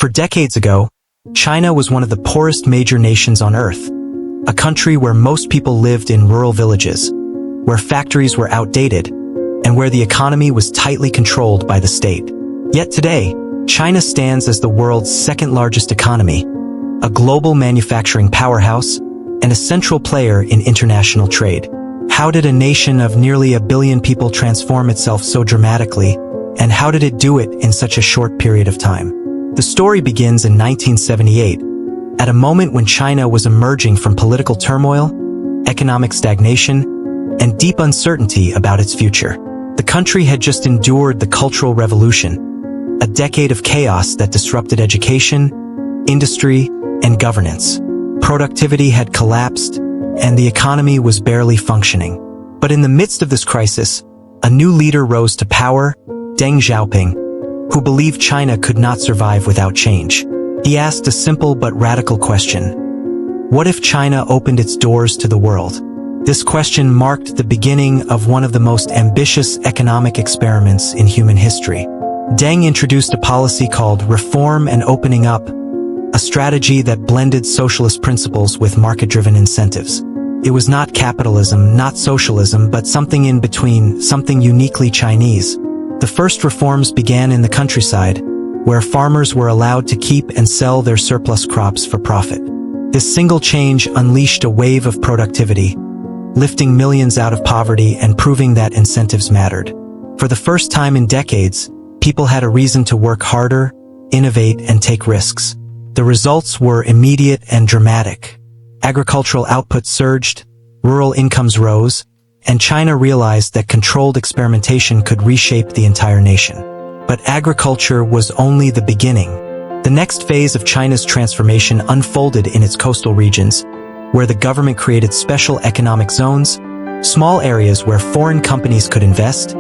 For decades ago, China was one of the poorest major nations on Earth, a country where most people lived in rural villages, where factories were outdated, and where the economy was tightly controlled by the state. Yet today, China stands as the world's second-largest economy, a global manufacturing powerhouse, and a central player in international trade. How did a nation of nearly 1 billion people transform itself so dramatically, and how did it do it in such a short period of time? The story begins in 1978, at a moment when China was emerging from political turmoil, economic stagnation, and deep uncertainty about its future. The country had just endured the Cultural Revolution, a decade of chaos that disrupted education, industry, and governance. Productivity had collapsed, and the economy was barely functioning. But in the midst of this crisis, a new leader rose to power, Deng Xiaoping, who believed China could not survive without change. He asked a simple but radical question: what if China opened its doors to the world? This question marked the beginning of one of the most ambitious economic experiments in human history. Deng introduced a policy called Reform and Opening Up, a strategy that blended socialist principles with market-driven incentives. It was not capitalism, not socialism, but something in between, something uniquely Chinese. The first reforms began in the countryside, where farmers were allowed to keep and sell their surplus crops for profit. This single change unleashed a wave of productivity, lifting millions out of poverty and proving that incentives mattered. For the first time in decades, people had a reason to work harder, innovate, and take risks. The results were immediate and dramatic. Agricultural output surged, rural incomes rose, and China realized that controlled experimentation could reshape the entire nation. But agriculture was only the beginning. The next phase of China's transformation unfolded in its coastal regions, where the government created special economic zones, small areas where foreign companies could invest,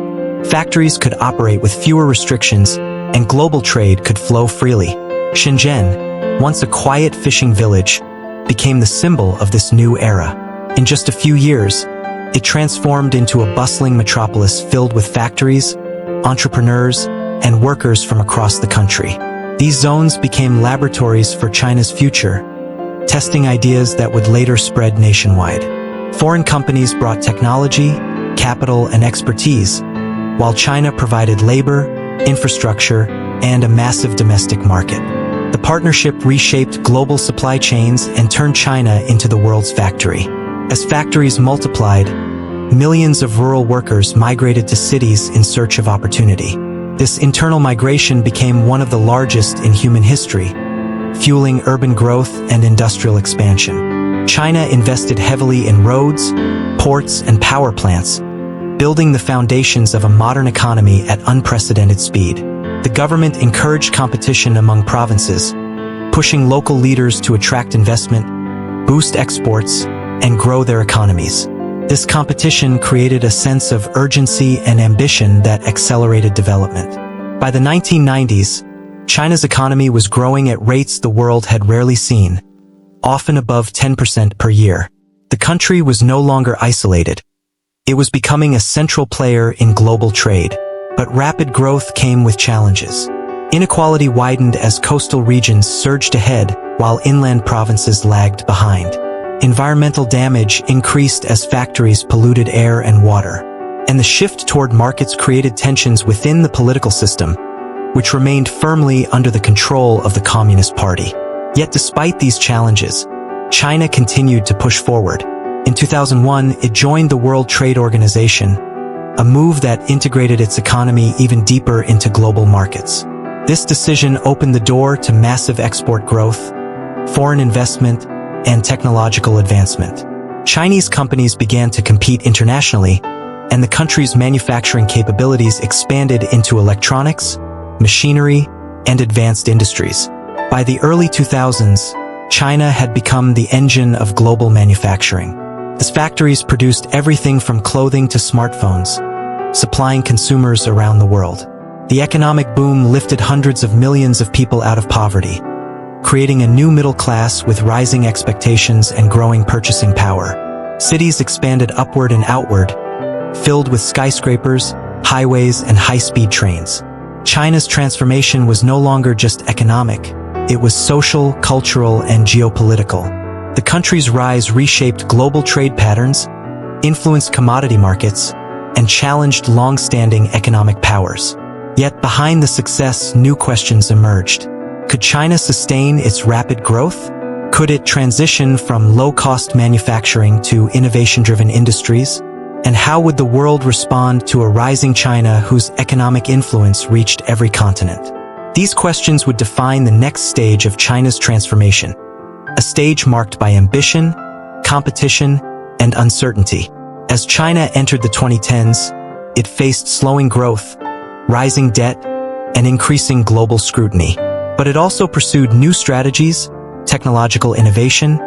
factories could operate with fewer restrictions, and global trade could flow freely. Shenzhen, once a quiet fishing village, became the symbol of this new era. In just a few years, it transformed into a bustling metropolis filled with factories, entrepreneurs, and workers from across the country. These zones became laboratories for China's future, testing ideas that would later spread nationwide. Foreign companies brought technology, capital, and expertise, while China provided labor, infrastructure, and a massive domestic market. The partnership reshaped global supply chains and turned China into the world's factory. As factories multiplied, millions of rural workers migrated to cities in search of opportunity. This internal migration became one of the largest in human history, fueling urban growth and industrial expansion. China invested heavily in roads, ports, and power plants, building the foundations of a modern economy at unprecedented speed. The government encouraged competition among provinces, pushing local leaders to attract investment, boost exports, and grow their economies. This competition created a sense of urgency and ambition that accelerated development. By the 1990s, China's economy was growing at rates the world had rarely seen, often above 10% per year. The country was no longer isolated. It was becoming a central player in global trade. But rapid growth came with challenges. Inequality widened as coastal regions surged ahead while inland provinces lagged behind. Environmental damage increased as factories polluted air and water. And the shift toward markets created tensions within the political system, which remained firmly under the control of the Communist Party. Yet despite these challenges, China continued to push forward. In 2001, it joined the World Trade Organization, a move that integrated its economy even deeper into global markets. This decision opened the door to massive export growth, foreign investment, and technological advancement. Chinese companies began to compete internationally, and the country's manufacturing capabilities expanded into electronics, machinery, and advanced industries. By the early 2000s, China had become the engine of global manufacturing. Its factories produced everything from clothing to smartphones, supplying consumers around the world. The economic boom lifted hundreds of millions of people out of poverty, creating a new middle class with rising expectations and growing purchasing power. Cities expanded upward and outward, filled with skyscrapers, highways, and high-speed trains. China's transformation was no longer just economic, it was social, cultural, and geopolitical. The country's rise reshaped global trade patterns, influenced commodity markets, and challenged long-standing economic powers. Yet behind the success, new questions emerged. Could China sustain its rapid growth? Could it transition from low-cost manufacturing to innovation-driven industries? And how would the world respond to a rising China whose economic influence reached every continent? These questions would define the next stage of China's transformation, a stage marked by ambition, competition, and uncertainty. As China entered the 2010s, it faced slowing growth, rising debt, and increasing global scrutiny. But it also pursued new strategies, technological innovation,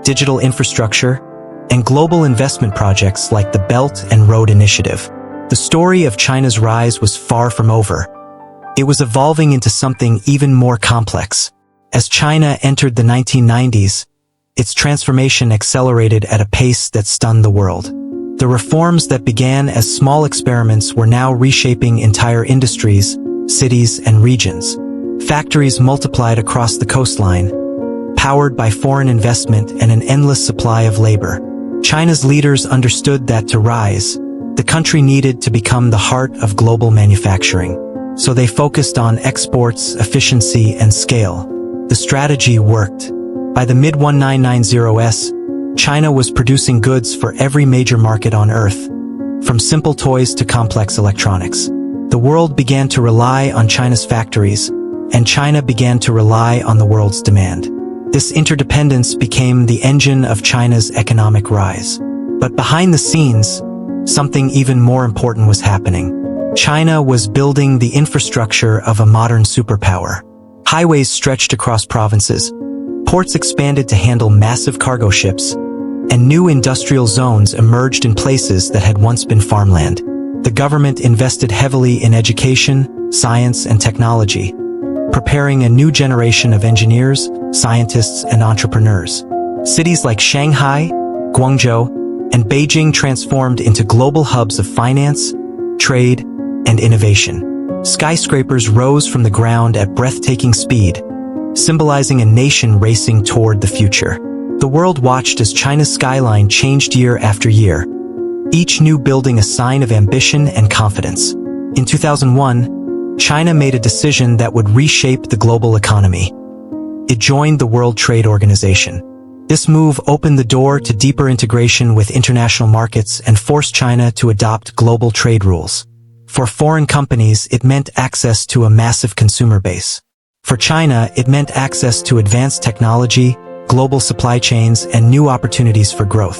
digital infrastructure, and global investment projects like the Belt and Road Initiative. The story of China's rise was far from over. It was evolving into something even more complex. As China entered the 1990s, its transformation accelerated at a pace that stunned the world. The reforms that began as small experiments were now reshaping entire industries, cities, and regions. Factories multiplied across the coastline, powered by foreign investment and an endless supply of labor. China's leaders understood that to rise, the country needed to become the heart of global manufacturing. So they focused on exports, efficiency, and scale. The strategy worked. By the mid-1990s, China was producing goods for every major market on Earth, from simple toys to complex electronics. The world began to rely on China's factories, and China began to rely on the world's demand. This interdependence became the engine of China's economic rise. But behind the scenes, something even more important was happening. China was building the infrastructure of a modern superpower. Highways stretched across provinces, ports expanded to handle massive cargo ships, and new industrial zones emerged in places that had once been farmland. The government invested heavily in education, science, and technology, preparing a new generation of engineers, scientists, and entrepreneurs. Cities like Shanghai, Guangzhou, and Beijing transformed into global hubs of finance, trade, and innovation. Skyscrapers rose from the ground at breathtaking speed, symbolizing a nation racing toward the future. The world watched as China's skyline changed year after year, each new building a sign of ambition and confidence. In 2001, China made a decision that would reshape the global economy. It joined the World Trade Organization. This move opened the door to deeper integration with international markets and forced China to adopt global trade rules. For foreign companies, it meant access to a massive consumer base. For China, it meant access to advanced technology, global supply chains, and new opportunities for growth.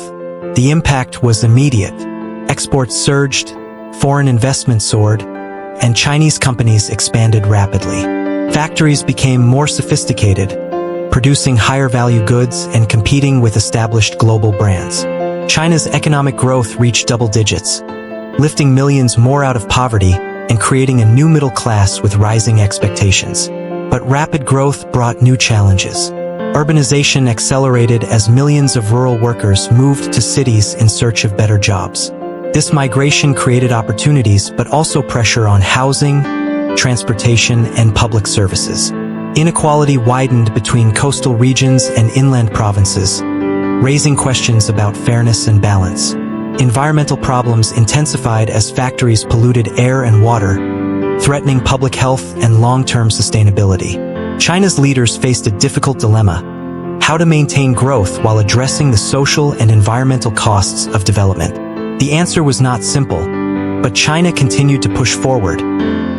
The impact was immediate. Exports surged, foreign investment soared, and Chinese companies expanded rapidly. Factories became more sophisticated, producing higher-value goods and competing with established global brands. China's economic growth reached double digits, lifting millions more out of poverty and creating a new middle class with rising expectations. But rapid growth brought new challenges. Urbanization accelerated as millions of rural workers moved to cities in search of better jobs. This migration created opportunities but also pressure on housing, transportation, and public services. Inequality widened between coastal regions and inland provinces, raising questions about fairness and balance. Environmental problems intensified as factories polluted air and water, threatening public health and long-term sustainability. China's leaders faced a difficult dilemma: how to maintain growth while addressing the social and environmental costs of development. The answer was not simple, but China continued to push forward,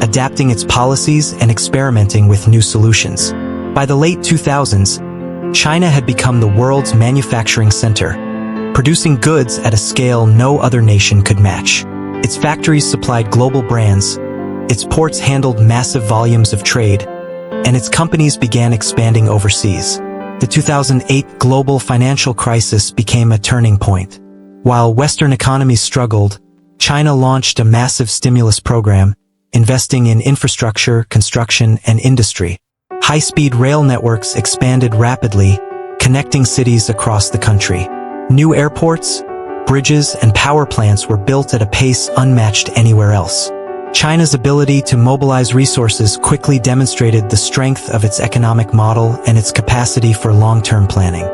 adapting its policies and experimenting with new solutions. By the late 2000s, China had become the world's manufacturing center, producing goods at a scale no other nation could match. Its factories supplied global brands, its ports handled massive volumes of trade, and its companies began expanding overseas. The 2008 global financial crisis became a turning point. While Western economies struggled, China launched a massive stimulus program, investing in infrastructure, construction, and industry. High-speed rail networks expanded rapidly, connecting cities across the country. New airports, bridges, and power plants were built at a pace unmatched anywhere else. China's ability to mobilize resources quickly demonstrated the strength of its economic model and its capacity for long-term planning.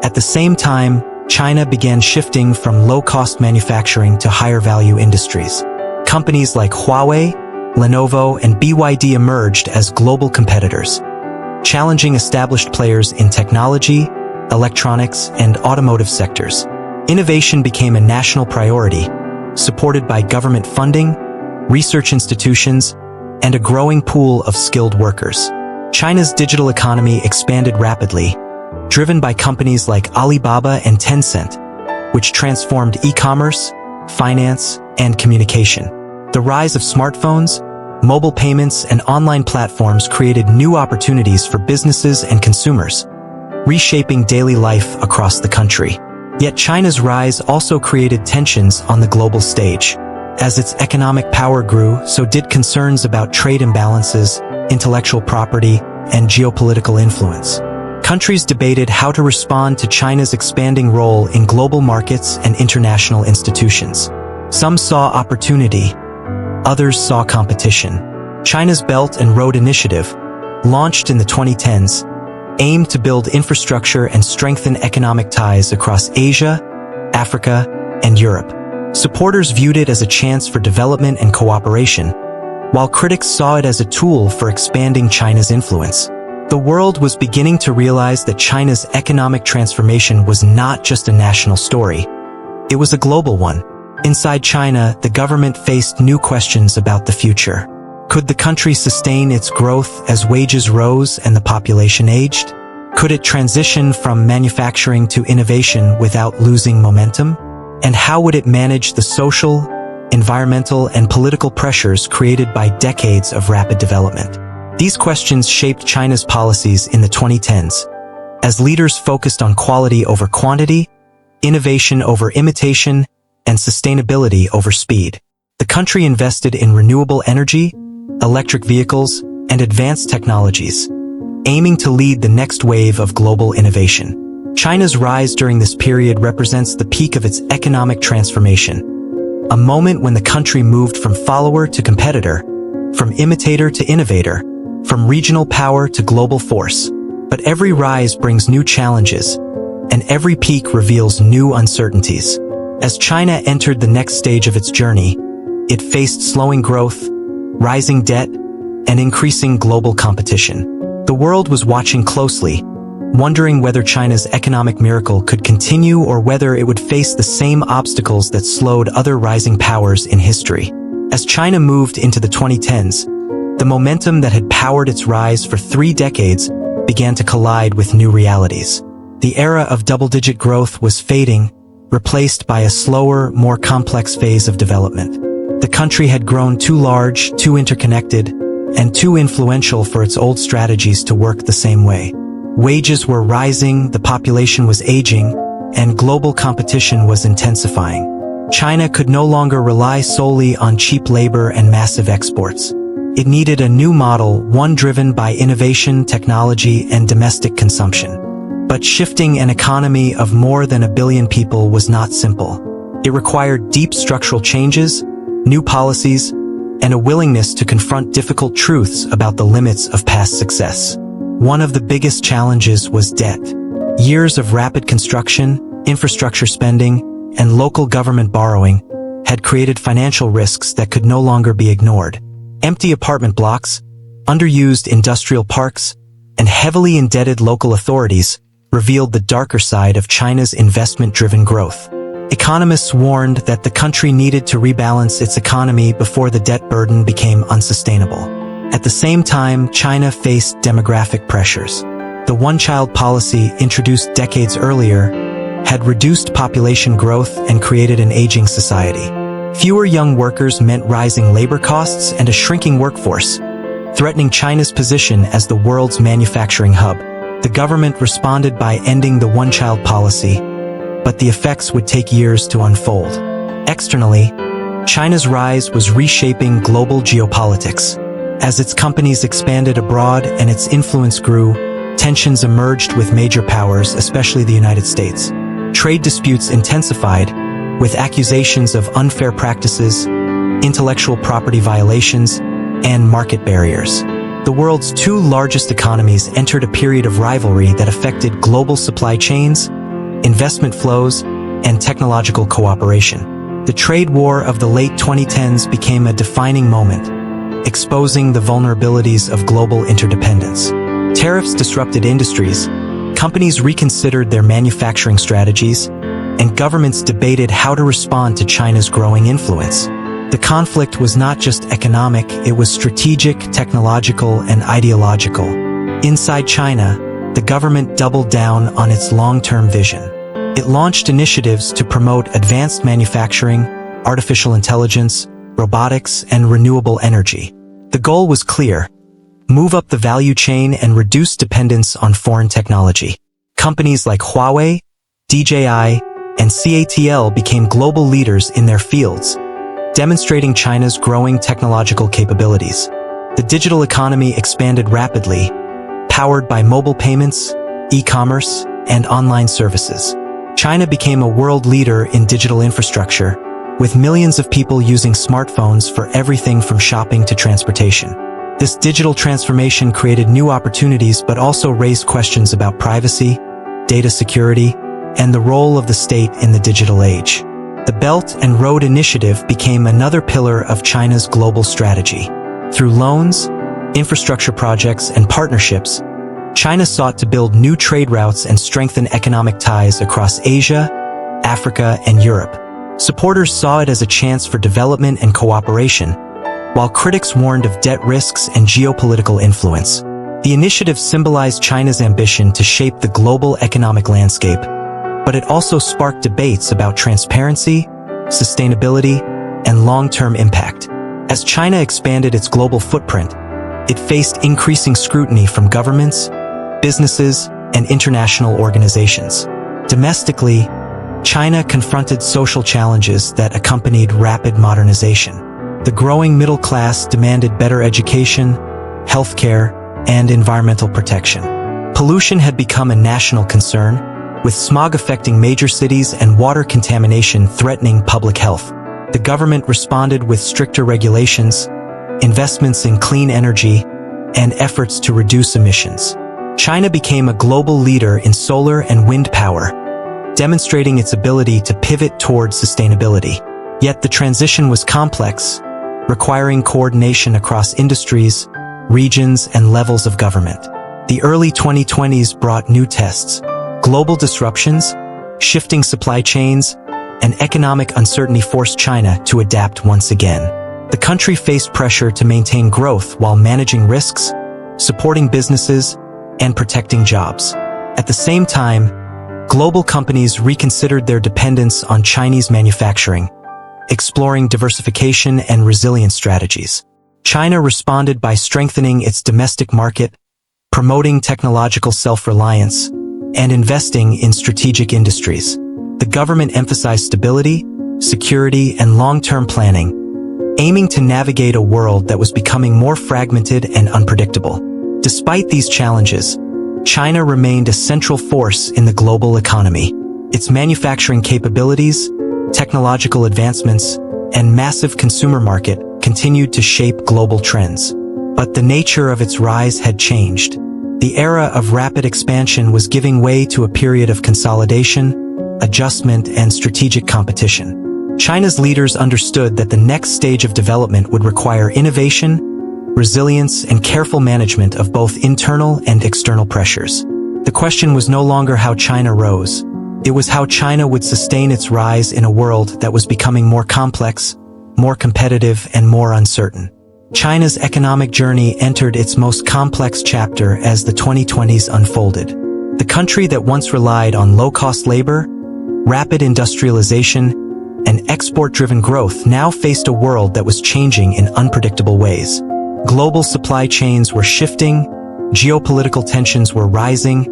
At the same time, China began shifting from low-cost manufacturing to higher-value industries. Companies like Huawei, Lenovo, and BYD emerged as global competitors, challenging established players in technology, electronics, and automotive sectors. Innovation became a national priority, supported by government funding, research institutions, and a growing pool of skilled workers. China's digital economy expanded rapidly, driven by companies like Alibaba and Tencent, which transformed e-commerce, finance, and communication. The rise of smartphones, mobile payments, and online platforms created new opportunities for businesses and consumers, reshaping daily life across the country. Yet China's rise also created tensions on the global stage. As its economic power grew, so did concerns about trade imbalances, intellectual property, and geopolitical influence. Countries debated how to respond to China's expanding role in global markets and international institutions. Some saw opportunity, others saw competition. China's Belt and Road Initiative, launched in the 2010s, aimed to build infrastructure and strengthen economic ties across Asia, Africa, and Europe. Supporters viewed it as a chance for development and cooperation, while critics saw it as a tool for expanding China's influence. The world was beginning to realize that China's economic transformation was not just a national story. It was a global one. Inside China, the government faced new questions about the future. Could the country sustain its growth as wages rose and the population aged? Could it transition from manufacturing to innovation without losing momentum? And how would it manage the social, environmental, and political pressures created by decades of rapid development? These questions shaped China's policies in the 2010s, as leaders focused on quality over quantity, innovation over imitation, and sustainability over speed. The country invested in renewable energy, electric vehicles, and advanced technologies, aiming to lead the next wave of global innovation. China's rise during this period represents the peak of its economic transformation, a moment when the country moved from follower to competitor, from imitator to innovator, from regional power to global force. But every rise brings new challenges, and every peak reveals new uncertainties. As China entered the next stage of its journey, it faced slowing growth, rising debt, and increasing global competition. The world was watching closely, wondering whether China's economic miracle could continue or whether it would face the same obstacles that slowed other rising powers in history. As China moved into the 2010s, the momentum that had powered its rise for 3 decades began to collide with new realities. The era of double-digit growth was fading, replaced by a slower, more complex phase of development. The country had grown too large, too interconnected, and too influential for its old strategies to work the same way. Wages were rising, the population was aging, and global competition was intensifying. China could no longer rely solely on cheap labor and massive exports. It needed a new model, one driven by innovation, technology, and domestic consumption. But shifting an economy of more than 1 billion people was not simple. It required deep structural changes, new policies, and a willingness to confront difficult truths about the limits of past success. One of the biggest challenges was debt. Years of rapid construction, infrastructure spending, and local government borrowing had created financial risks that could no longer be ignored. Empty apartment blocks, underused industrial parks, and heavily indebted local authorities revealed the darker side of China's investment-driven growth. Economists warned that the country needed to rebalance its economy before the debt burden became unsustainable. At the same time, China faced demographic pressures. The one-child policy, introduced decades earlier, had reduced population growth and created an aging society. Fewer young workers meant rising labor costs and a shrinking workforce, threatening China's position as the world's manufacturing hub. The government responded by ending the one-child policy, but the effects would take years to unfold. Externally, China's rise was reshaping global geopolitics. As its companies expanded abroad and its influence grew, tensions emerged with major powers, especially the United States. Trade disputes intensified, with accusations of unfair practices, intellectual property violations, and market barriers. The world's two largest economies entered a period of rivalry that affected global supply chains, investment flows, and technological cooperation. The trade war of the late 2010s became a defining moment, exposing the vulnerabilities of global interdependence. Tariffs disrupted industries, companies reconsidered their manufacturing strategies, and governments debated how to respond to China's growing influence. The conflict was not just economic, it was strategic, technological, and ideological. Inside China, the government doubled down on its long-term vision. It launched initiatives to promote advanced manufacturing, artificial intelligence, robotics, and renewable energy. The goal was clear: move up the value chain and reduce dependence on foreign technology. Companies like Huawei, DJI, and CATL became global leaders in their fields, demonstrating China's growing technological capabilities. The digital economy expanded rapidly, powered by mobile payments, e-commerce, and online services. China became a world leader in digital infrastructure, with millions of people using smartphones for everything from shopping to transportation. This digital transformation created new opportunities but also raised questions about privacy, data security, and the role of the state in the digital age. The Belt and Road Initiative became another pillar of China's global strategy. Through loans, infrastructure projects, and partnerships, China sought to build new trade routes and strengthen economic ties across Asia, Africa, and Europe. Supporters saw it as a chance for development and cooperation, while critics warned of debt risks and geopolitical influence. The initiative symbolized China's ambition to shape the global economic landscape, but it also sparked debates about transparency, sustainability, and long-term impact. As China expanded its global footprint, it faced increasing scrutiny from governments, businesses, and international organizations. Domestically, China confronted social challenges that accompanied rapid modernization. The growing middle class demanded better education, healthcare, and environmental protection. Pollution had become a national concern, with smog affecting major cities and water contamination threatening public health. The government responded with stricter regulations, investments in clean energy, and efforts to reduce emissions. China became a global leader in solar and wind power, demonstrating its ability to pivot towards sustainability. Yet the transition was complex, requiring coordination across industries, regions, and levels of government. The early 2020s brought new tests: global disruptions, shifting supply chains, and economic uncertainty forced China to adapt once again. The country faced pressure to maintain growth while managing risks, supporting businesses, and protecting jobs. At the same time, global companies reconsidered their dependence on Chinese manufacturing, exploring diversification and resilience strategies. China responded by strengthening its domestic market, promoting technological self-reliance, and investing in strategic industries. The government emphasized stability, security, and long-term planning, aiming to navigate a world that was becoming more fragmented and unpredictable. Despite these challenges, China remained a central force in the global economy. Its manufacturing capabilities, technological advancements, and massive consumer market continued to shape global trends. But the nature of its rise had changed. The era of rapid expansion was giving way to a period of consolidation, adjustment, and strategic competition. China's leaders understood that the next stage of development would require innovation, resilience, and careful management of both internal and external pressures. The question was no longer how China rose. It was how China would sustain its rise in a world that was becoming more complex, more competitive, and more uncertain. China's economic journey entered its most complex chapter as the 2020s unfolded. The country that once relied on low-cost labor, rapid industrialization, and export-driven growth now faced a world that was changing in unpredictable ways. Global supply chains were shifting, geopolitical tensions were rising,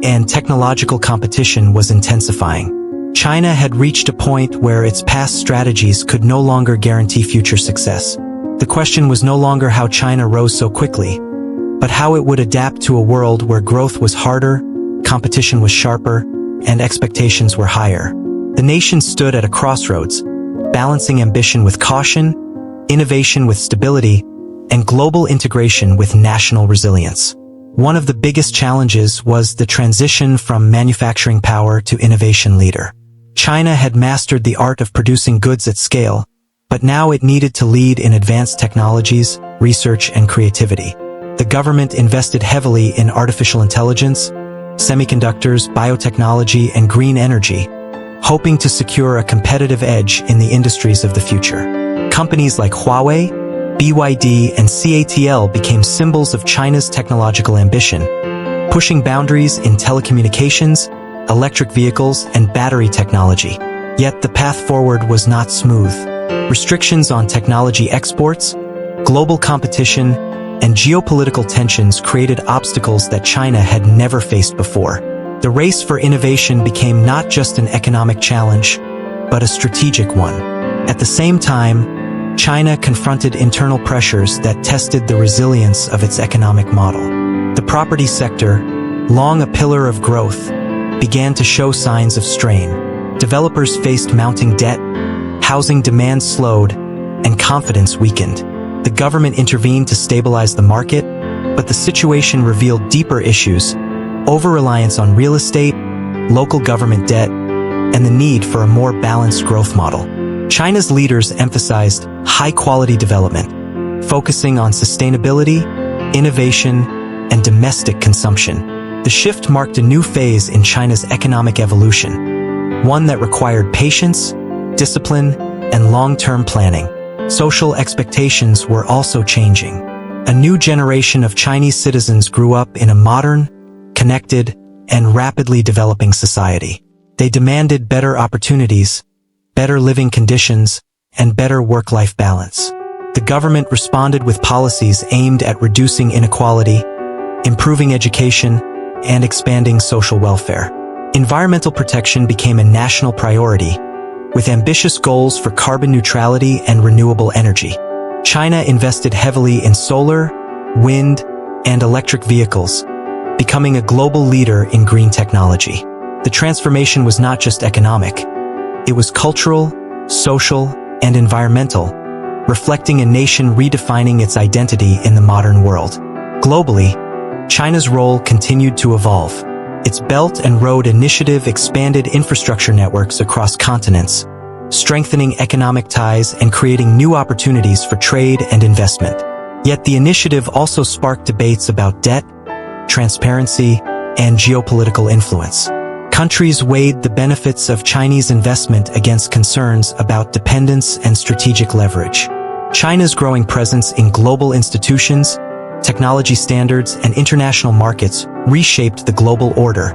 and technological competition was intensifying. China had reached a point where its past strategies could no longer guarantee future success. The question was no longer how China rose so quickly, but how it would adapt to a world where growth was harder, competition was sharper, and expectations were higher. The nation stood at a crossroads, balancing ambition with caution, innovation with stability, and global integration with national resilience. One of the biggest challenges was the transition from manufacturing power to innovation leader. China had mastered the art of producing goods at scale, but now it needed to lead in advanced technologies, research, and creativity. The government invested heavily in artificial intelligence, semiconductors, biotechnology, and green energy, hoping to secure a competitive edge in the industries of the future. Companies like Huawei, BYD, and CATL became symbols of China's technological ambition, pushing boundaries in telecommunications, electric vehicles, and battery technology. Yet the path forward was not smooth. Restrictions on technology exports, global competition, and geopolitical tensions created obstacles that China had never faced before. The race for innovation became not just an economic challenge, but a strategic one. At the same time, China confronted internal pressures that tested the resilience of its economic model. The property sector, long a pillar of growth, began to show signs of strain. Developers faced mounting debt, housing demand slowed, and confidence weakened. The government intervened to stabilize the market, but the situation revealed deeper issues: over-reliance on real estate, local government debt, and the need for a more balanced growth model. China's leaders emphasized high-quality development, focusing on sustainability, innovation, and domestic consumption. The shift marked a new phase in China's economic evolution, one that required patience, discipline, and long-term planning. Social expectations were also changing. A new generation of Chinese citizens grew up in a modern, connected, and rapidly developing society. They demanded better opportunities, better living conditions, and better work-life balance. The government responded with policies aimed at reducing inequality, improving education, and expanding social welfare. Environmental protection became a national priority, with ambitious goals for carbon neutrality and renewable energy. China invested heavily in solar, wind, and electric vehicles, becoming a global leader in green technology. The transformation was not just economic. It was cultural, social, and environmental, reflecting a nation redefining its identity in the modern world. Globally, China's role continued to evolve. Its Belt and Road Initiative expanded infrastructure networks across continents, strengthening economic ties and creating new opportunities for trade and investment. Yet the initiative also sparked debates about debt, transparency, and geopolitical influence. Countries weighed the benefits of Chinese investment against concerns about dependence and strategic leverage. China's growing presence in global institutions, technology standards, and international markets reshaped the global order,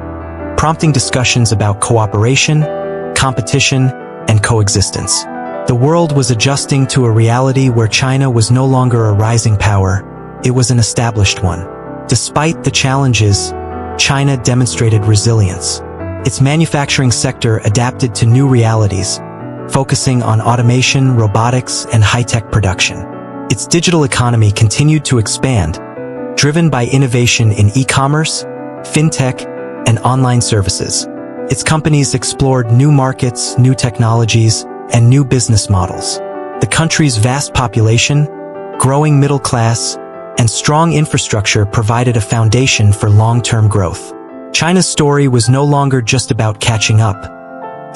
prompting discussions about cooperation, competition, and coexistence. The world was adjusting to a reality where China was no longer a rising power, it was an established one. Despite the challenges, China demonstrated resilience. Its manufacturing sector adapted to new realities, focusing on automation, robotics, and high-tech production. Its digital economy continued to expand, driven by innovation in e-commerce, fintech, and online services. Its companies explored new markets, new technologies, and new business models. The country's vast population, growing middle class, and strong infrastructure provided a foundation for long-term growth. China's story was no longer just about catching up.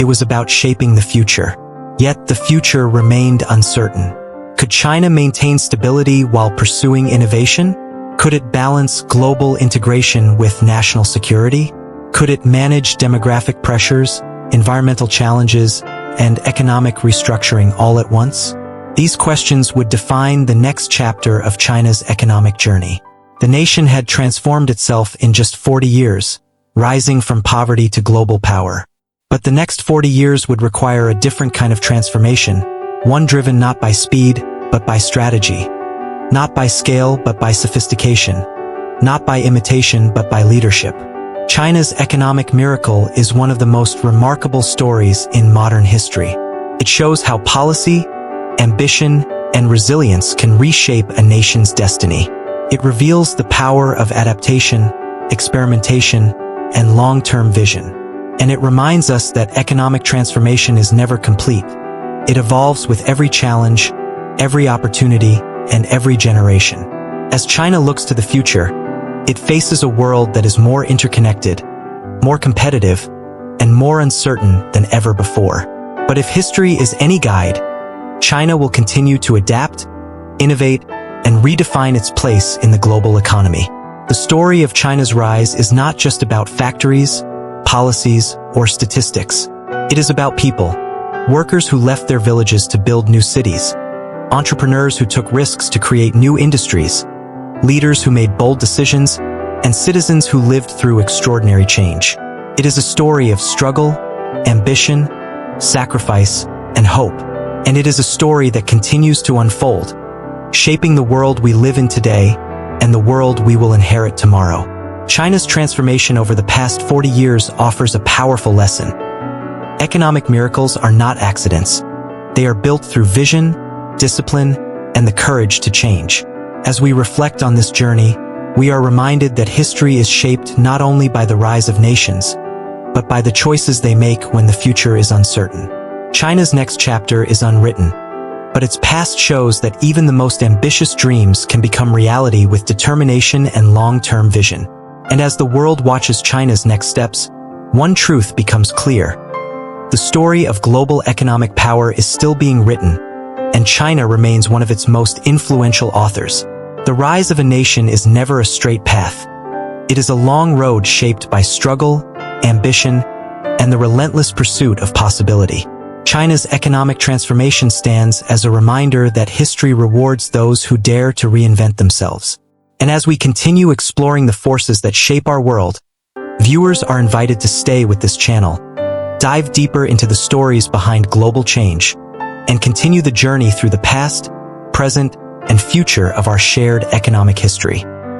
It was about shaping the future. Yet the future remained uncertain. Could China maintain stability while pursuing innovation? Could it balance global integration with national security? Could it manage demographic pressures, environmental challenges, and economic restructuring all at once? These questions would define the next chapter of China's economic journey. The nation had transformed itself in just 40 years, rising from poverty to global power. But the next 40 years would require a different kind of transformation, one driven not by speed, but by strategy. Not by scale, but by sophistication. Not by imitation, but by leadership. China's economic miracle is one of the most remarkable stories in modern history. It shows how policy, ambition, and resilience can reshape a nation's destiny. It reveals the power of adaptation, experimentation, and long-term vision. And it reminds us that economic transformation is never complete. It evolves with every challenge, every opportunity, and every generation. As China looks to the future, it faces a world that is more interconnected, more competitive, and more uncertain than ever before. But if history is any guide, China will continue to adapt, innovate, and redefine its place in the global economy. The story of China's rise is not just about factories, policies, or statistics. It is about people, workers who left their villages to build new cities, entrepreneurs who took risks to create new industries, leaders who made bold decisions, and citizens who lived through extraordinary change. It is a story of struggle, ambition, sacrifice, and hope. And it is a story that continues to unfold, shaping the world we live in today and the world we will inherit tomorrow. China's transformation over the past 40 years offers a powerful lesson. Economic miracles are not accidents. They are built through vision, discipline, and the courage to change. As we reflect on this journey, we are reminded that history is shaped not only by the rise of nations, but by the choices they make when the future is uncertain. China's next chapter is unwritten, but its past shows that even the most ambitious dreams can become reality with determination and long-term vision. And as the world watches China's next steps, one truth becomes clear. The story of global economic power is still being written, and China remains one of its most influential authors. The rise of a nation is never a straight path. It is a long road shaped by struggle, ambition, and the relentless pursuit of possibility. China's economic transformation stands as a reminder that history rewards those who dare to reinvent themselves. And as we continue exploring the forces that shape our world, viewers are invited to stay with this channel, dive deeper into the stories behind global change, and continue the journey through the past, present, and future of our shared economic history.